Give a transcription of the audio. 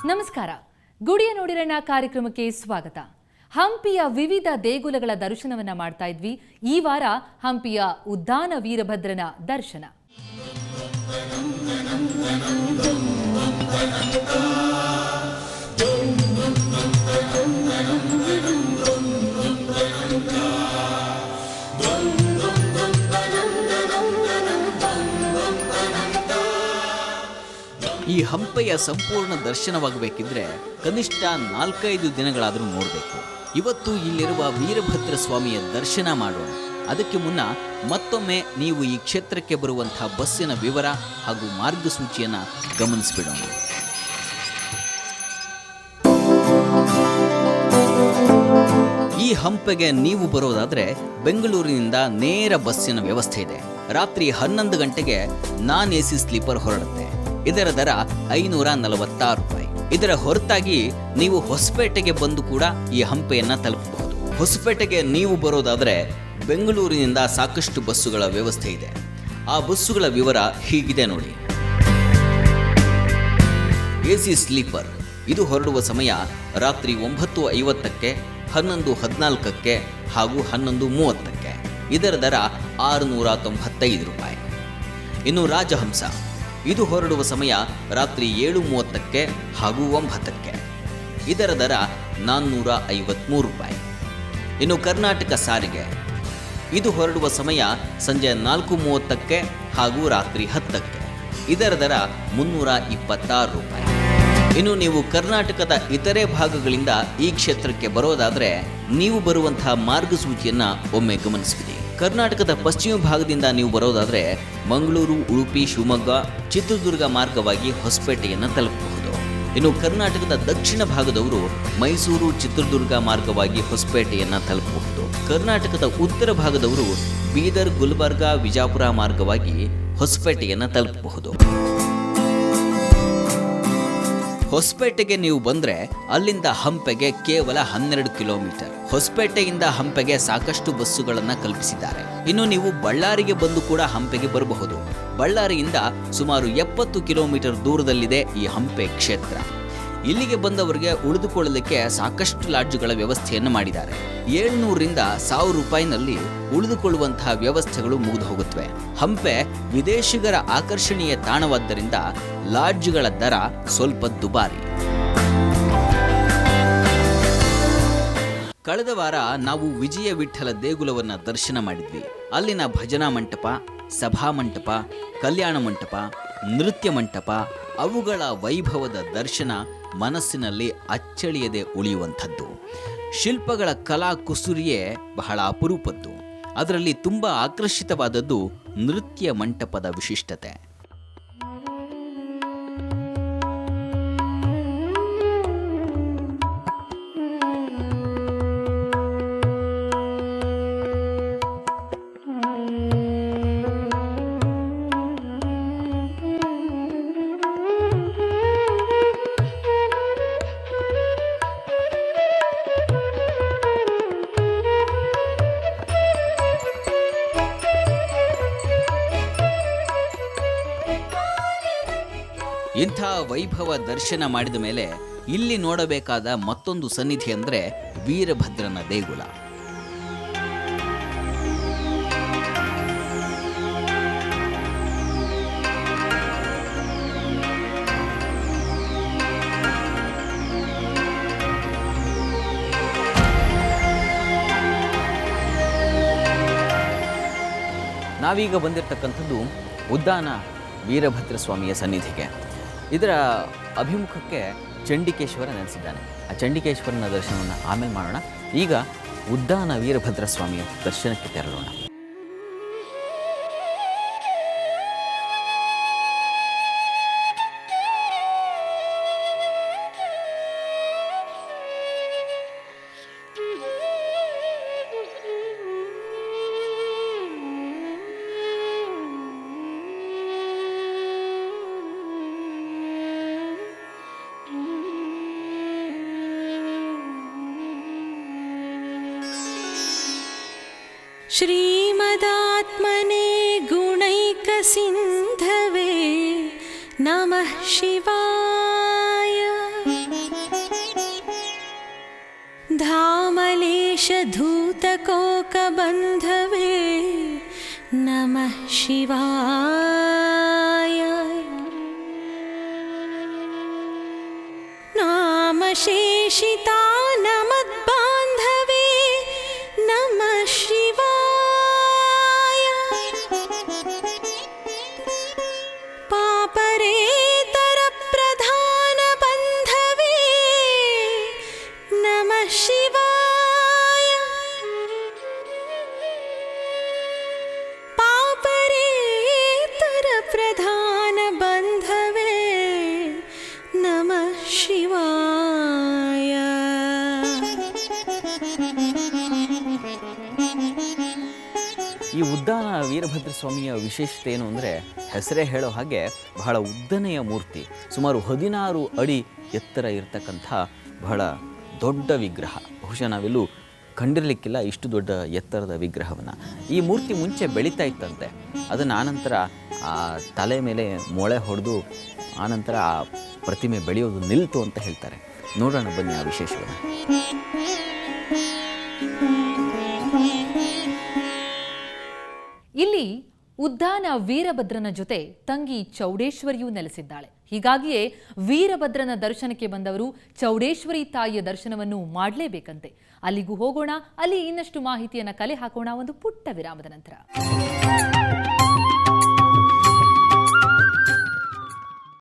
ನಮಸ್ಕಾರ. ಗುಡಿಯ ನೋಡಿರಣ್ಣ ಕಾರ್ಯಕ್ರಮಕ್ಕೆ ಸ್ವಾಗತ. ಹಂಪಿಯ ವಿವಿಧ ದೇಗುಲಗಳ ದರ್ಶನವನ್ನ ಮಾಡ್ತಾ ಇದ್ವಿ. ಈ ವಾರ ಹಂಪಿಯ ಉದ್ದಾನ ವೀರಭದ್ರನ ದರ್ಶನ. ಈ ಹಂಪೆಯ ಸಂಪೂರ್ಣ ದರ್ಶನವಾಗಬೇಕಿದ್ರೆ ಕನಿಷ್ಠ 4-5 ದಿನಗಳಾದರೂ ನೋಡಬೇಕು. ಇವತ್ತು ಇಲ್ಲಿರುವ ವೀರಭದ್ರ ಸ್ವಾಮಿಯ ದರ್ಶನ ಮಾಡೋಣ. ಅದಕ್ಕೆ ಮುನ್ನ ಮತ್ತೊಮ್ಮೆ ನೀವು ಈ ಕ್ಷೇತ್ರಕ್ಕೆ ಬರುವಂತಹ ಬಸ್ಸಿನ ವಿವರ ಹಾಗೂ ಮಾರ್ಗಸೂಚಿಯನ್ನು ಗಮನಿಸಿಬಿಡೋಣ. ಈ ಹಂಪೆಗೆ ನೀವು ಬರೋದಾದರೆ ಬೆಂಗಳೂರಿನಿಂದ ನೇರ ಬಸ್ಸಿನ ವ್ಯವಸ್ಥೆ ಇದೆ. ರಾತ್ರಿ 11 ಗಂಟೆಗೆ ನಾನ್ AC ಸ್ಲೀಪರ್ ಹೊರಡುತ್ತೆ. ಇದರ ದರ 546 ರೂಪಾಯಿ. ಇದರ ಹೊರತಾಗಿ ನೀವು ಹೊಸಪೇಟೆಗೆ ಬಂದು ಕೂಡ ಈ ಹಂಪೆಯನ್ನ ತಲುಪಬಹುದು. ಹೊಸಪೇಟೆಗೆ ನೀವು ಬರೋದಾದರೆ ಬೆಂಗಳೂರಿನಿಂದ ಸಾಕಷ್ಟು ಬಸ್ಸುಗಳ ವ್ಯವಸ್ಥೆ ಇದೆ. ಆ ಬಸ್ಸುಗಳ ವಿವರ ಹೀಗಿದೆ ನೋಡಿ. AC ಸ್ಲೀಪರ್ ಇದು ಹೊರಡುವ ಸಮಯ ರಾತ್ರಿ 9:50ಕ್ಕೆ, 11:14ಕ್ಕೆ ಹಾಗೂ 11:30ಕ್ಕೆ. ಇದರ ದರ 695 ರೂಪಾಯಿ. ಇನ್ನು ರಾಜಹಂಸ ಇದು ಹೊರಡುವ ಸಮಯ ರಾತ್ರಿ 7:30ಕ್ಕೆ ಹಾಗೂ 9ಕ್ಕೆ. ಇದರ ದರ 453 ರೂಪಾಯಿ. ಇನ್ನು ಕರ್ನಾಟಕ ಸಾರಿಗೆ ಇದು ಹೊರಡುವ ಸಮಯ ಸಂಜೆ 4:30ಕ್ಕೆ ಹಾಗೂ ರಾತ್ರಿ 10ಕ್ಕೆ. ಇದರ ದರ 326 ರೂಪಾಯಿ. ಇನ್ನು ನೀವು ಕರ್ನಾಟಕದ ಇತರೆ ಭಾಗಗಳಿಂದ ಈ ಕ್ಷೇತ್ರಕ್ಕೆ ಬರೋದಾದರೆ ನೀವು ಬರುವಂತಹ ಮಾರ್ಗಸೂಚಿಯನ್ನು ಒಮ್ಮೆ ಗಮನಿಸಿಬಿಡಿ. ಕರ್ನಾಟಕದ ಪಶ್ಚಿಮ ಭಾಗದಿಂದ ನೀವು ಬರೋದಾದರೆ ಮಂಗಳೂರು, ಉಡುಪಿ, ಶಿವಮೊಗ್ಗ, ಚಿತ್ರದುರ್ಗ ಮಾರ್ಗವಾಗಿ ಹೊಸಪೇಟೆಯನ್ನು ತಲುಪಬಹುದು. ಇನ್ನು ಕರ್ನಾಟಕದ ದಕ್ಷಿಣ ಭಾಗದವರು ಮೈಸೂರು, ಚಿತ್ರದುರ್ಗ ಮಾರ್ಗವಾಗಿ ಹೊಸಪೇಟೆಯನ್ನು ತಲುಪಬಹುದು. ಕರ್ನಾಟಕದ ಉತ್ತರ ಭಾಗದವರು ಬೀದರ್, ಗುಲ್ಬರ್ಗ, ವಿಜಾಪುರ ಮಾರ್ಗವಾಗಿ ಹೊಸಪೇಟೆಯನ್ನು ತಲುಪಬಹುದು. ಹೊಸಪೇಟೆಗೆ ನೀವು ಬಂದರೆ ಅಲ್ಲಿಂದ ಹಂಪೆಗೆ ಕೇವಲ 12 ಕಿಲೋಮೀಟರ್. ಹೊಸಪೇಟೆಯಿಂದ ಹಂಪೆಗೆ ಸಾಕಷ್ಟು ಬಸ್ಸುಗಳನ್ನು ಕಲ್ಪಿಸಿದ್ದಾರೆ. ಇನ್ನು ನೀವು ಬಳ್ಳಾರಿಗೆ ಬಂದು ಕೂಡ ಹಂಪೆಗೆ ಬರಬಹುದು. ಬಳ್ಳಾರಿಯಿಂದ ಸುಮಾರು 70 ಕಿಲೋಮೀಟರ್ ದೂರದಲ್ಲಿದೆ ಈ ಹಂಪೆ ಕ್ಷೇತ್ರ. ಇಲ್ಲಿಗೆ ಬಂದವರಿಗೆ ಉಳಿದುಕೊಳ್ಳಲಿಕ್ಕೆ ಸಾಕಷ್ಟು ಲಾಡ್ಜುಗಳ ವ್ಯವಸ್ಥೆಯನ್ನು ಮಾಡಿದ್ದಾರೆ. 700ರಿಂದ 1000 ರೂಪಾಯಿನಲ್ಲಿ ಉಳಿದುಕೊಳ್ಳುವಂತಹ ವ್ಯವಸ್ಥೆಗಳು ಮುಗಿದು ಹೋಗುತ್ತವೆ. ಹಂಪೆ ವಿದೇಶಿಗರ ಆಕರ್ಷಣೀಯ ತಾಣವಾದ್ದರಿಂದ ಲಾಡ್ಜುಗಳ ದರ ಸ್ವಲ್ಪ ದುಬಾರಿ. ಕಳೆದ ವಾರ ನಾವು ವಿಜಯ ವಿಠ್ಠಲ ದೇಗುಲವನ್ನು ದರ್ಶನ ಮಾಡಿದ್ವಿ. ಅಲ್ಲಿನ ಭಜನಾ ಮಂಟಪ, ಸಭಾ ಮಂಟಪ, ಕಲ್ಯಾಣ ಮಂಟಪ, ನೃತ್ಯ ಮಂಟಪ, ಅವುಗಳ ವೈಭವದ ದರ್ಶನ ಮನಸ್ಸಿನಲ್ಲಿ ಅಚ್ಚಳಿಯದೆ ಉಳಿಯುವಂಥದ್ದು. ಶಿಲ್ಪಗಳ ಕಲಾ ಕುಸುರಿಯೇ ಬಹಳ ಅಪರೂಪದ್ದು. ಅದರಲ್ಲಿ ತುಂಬ ಆಕರ್ಷಿತವಾದದ್ದು ನೃತ್ಯ ಮಂಟಪದ ವಿಶಿಷ್ಟತೆ. ಇಂಥ ವೈಭವ ದರ್ಶನ ಮಾಡಿದ ಮೇಲೆ ಇಲ್ಲಿ ನೋಡಬೇಕಾದ ಮತ್ತೊಂದು ಸನ್ನಿಧಿ ಅಂದರೆ ವೀರಭದ್ರನ ದೇಗುಲ. ನಾವೀಗ ಬಂದಿರತಕ್ಕಂಥದ್ದು ಉದ್ದಾನ ವೀರಭದ್ರ ಸ್ವಾಮಿಯ ಸನ್ನಿಧಿಗೆ. ಇದರ ಅಭಿಮುಖಕ್ಕೆ ಚಂಡಿಕೇಶ್ವರ ನೆಲೆಸಿದ್ದಾನೆ. ಆ ಚಂಡಿಕೇಶ್ವರನ ದರ್ಶನವನ್ನು ಆಮೇಲೆ ಮಾಡೋಣ. ಈಗ ಉದ್ದಾನ ವೀರಭದ್ರ ಸ್ವಾಮಿಯ ದರ್ಶನಕ್ಕೆ ತೆರಳೋಣ. श्रीमदात्मने गुणैकसिन्धवे नमः शिवाय। धामलेशधूतकोकबन्धवे नमः शिवाय नामशेषितानमद्बान्धवे नमः शिवाय पापरेतरप्रधानबन्धवे नमः शिवाय पापरेतरप्रधानबन्धवे नमः शिवाय ಈ ಉದ್ದಾನ ವೀರಭದ್ರ ಸ್ವಾಮಿಯ ವಿಶೇಷತೆ ಏನು ಅಂದರೆ ಹೆಸರೇ ಹೇಳೋ ಹಾಗೆ ಬಹಳ ಉದ್ದನೆಯ ಮೂರ್ತಿ, ಸುಮಾರು 16 ಅಡಿ ಎತ್ತರ ಇರತಕ್ಕಂಥ ಬಹಳ ದೊಡ್ಡ ವಿಗ್ರಹ. ಬಹುಶಃ ನಾವೆಲ್ಲೂ ಕಂಡಿರಲಿಕ್ಕಿಲ್ಲ ಇಷ್ಟು ದೊಡ್ಡ ಎತ್ತರದ ವಿಗ್ರಹವನ್ನು. ಈ ಮೂರ್ತಿ ಮುಂಚೆ ಬೆಳೀತಾ ಇತ್ತಂತೆ, ಅದನ್ನು ಆನಂತರ ಆ ತಲೆ ಮೇಲೆ ಮೊಳೆ ಹೊಡೆದು ಆನಂತರ ಆ ಪ್ರತಿಮೆ ಬೆಳೆಯೋದು ನಿಲ್ತು ಅಂತ ಹೇಳ್ತಾರೆ. ನೋಡೋಣ ಬನ್ನಿ ಆ ವಿಶೇಷವನ್ನು. ಇಲ್ಲಿ ಉದ್ದಾನ ವೀರಭದ್ರನ ಜೊತೆ ತಂಗಿ ಚೌಡೇಶ್ವರಿಯೂ ನೆಲೆಸಿದ್ದಾಳೆ. ಹೀಗಾಗಿಯೇ ವೀರಭದ್ರನ ದರ್ಶನಕ್ಕೆ ಬಂದವರು ಚೌಡೇಶ್ವರಿ ತಾಯಿಯ ದರ್ಶನವನ್ನು ಮಾಡಲೇಬೇಕಂತೆ. ಅಲ್ಲಿಗೂ ಹೋಗೋಣ, ಅಲ್ಲಿ ಇನ್ನಷ್ಟು ಮಾಹಿತಿಯನ್ನು ಕಲೆ ಹಾಕೋಣ ಒಂದು ಪುಟ್ಟ ವಿರಾಮದ ನಂತರ.